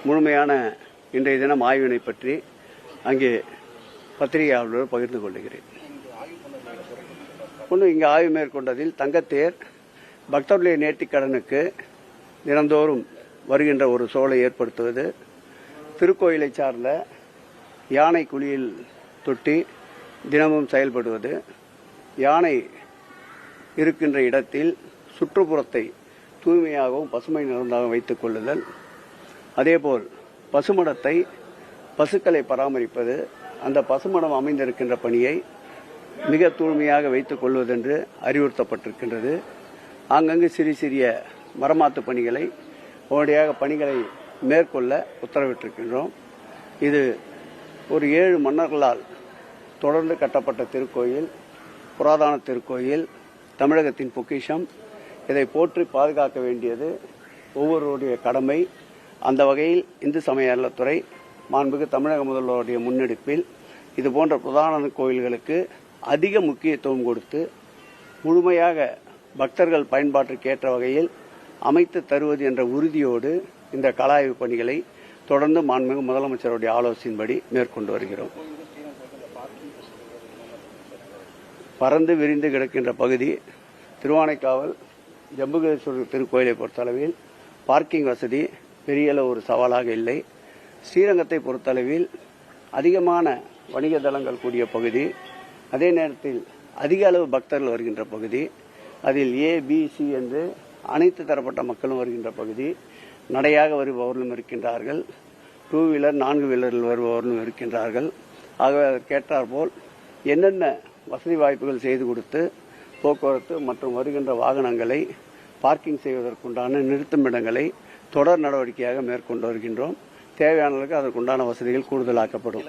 முழுமையான இன்றைய தினம் ஆய்வினை பற்றி அங்கே பத்திரிகையாளர்கள் பகிர்ந்து கொள்கிறேன். இங்கு ஆய்வு மேற்கொண்டதில் தங்கத்தேர் பக்தர்களுடைய நேர்த்திக்கடனுக்கு தினந்தோறும் வருகின்ற ஒரு சூழலை ஏற்படுத்துவது, திருக்கோயிலை சார்ந்த யானை குளியல் தொட்டி தினமும் செயல்படுவது, யானை இருக்கின்ற இடத்தில் சுற்றுப்புறத்தை தூய்மையாகவும் பசுமை நிறந்தாகவும் வைத்துக் கொள்ளுதல், அதேபோல் பசுமடத்தை பசுக்களை பராமரிப்பது, அந்த பசுமடம் அமைந்திருக்கின்ற பணியை மிக தூய்மையாக வைத்துக் கொள்வதென்று அறிவுறுத்தப்பட்டிருக்கின்றது. ஆங்கங்கு சிறிய மரமாத்து பணிகளை உடனடியாக பணிகளை மேற்கொள்ள உத்தரவிட்டிருக்கின்றோம். இது ஒரு 7 மன்னர்களால் தொடர்ந்து கட்டப்பட்ட திருக்கோயில், புராதன திருக்கோயில், தமிழகத்தின் பொக்கிஷம். இதை போற்றி பாதுகாக்க வேண்டியது ஒவ்வொருவருடைய கடமை. அந்த வகையில் இந்து சமய அறநிலையத்துறை மாண்புமிகு தமிழக முதல்வருடைய முன்னெடுப்பில் இதுபோன்ற புராதன கோயில்களுக்கு அதிக முக்கியத்துவம் கொடுத்து முழுமையாக பக்தர்கள் பயன்பாட்டிற்கு ஏற்ற வகையில் அமைத்து தருவது என்ற உறுதியோடு இந்த கள ஆய்வு பணிகளை தொடர்ந்து மாண்புமிகு முதலமைச்சருடைய ஆலோசனையின்படி மேற்கொண்டு வருகிறோம். பறந்து விரிந்து கிடக்கின்ற பகுதி திருவானைக்காவல் ஜம்புகேஸ்வரர் திருக்கோயிலை பொறுத்தளவில் பார்க்கிங் வசதி பெரிய ஒரு சவாலாக இல்லை. ஸ்ரீரங்கத்தை பொறுத்தளவில் அதிகமான வணிக தளங்கள் கூடிய பகுதி, அதே நேரத்தில் அதிக அளவு பக்தர்கள் வருகின்ற பகுதி, அதில் A, B, C என்று அனைத்து தரப்பட்ட மக்களும் வருகின்ற பகுதி. நடையாக வருபவர்களும் இருக்கின்றார்கள், 2 வீலர் 4 வீலரில் வருபவர்களும் இருக்கின்றார்கள். ஆகவே அதற்கேற்றாற்போல் என்னென்ன வசதி வாய்ப்புகள் செய்து கொடுத்து போக்குவரத்து மற்றும் வருகின்ற வாகனங்களை பார்க்கிங் செய்வதற்குண்டான நிறுத்துமிடங்களை தொடர் நடவடிக்கையாக மேற்கொண்டு வருகின்றோம். தேவையானவர்களுக்கு அதற்குண்டான வசதிகள் கூடுதலாக்கப்படும்.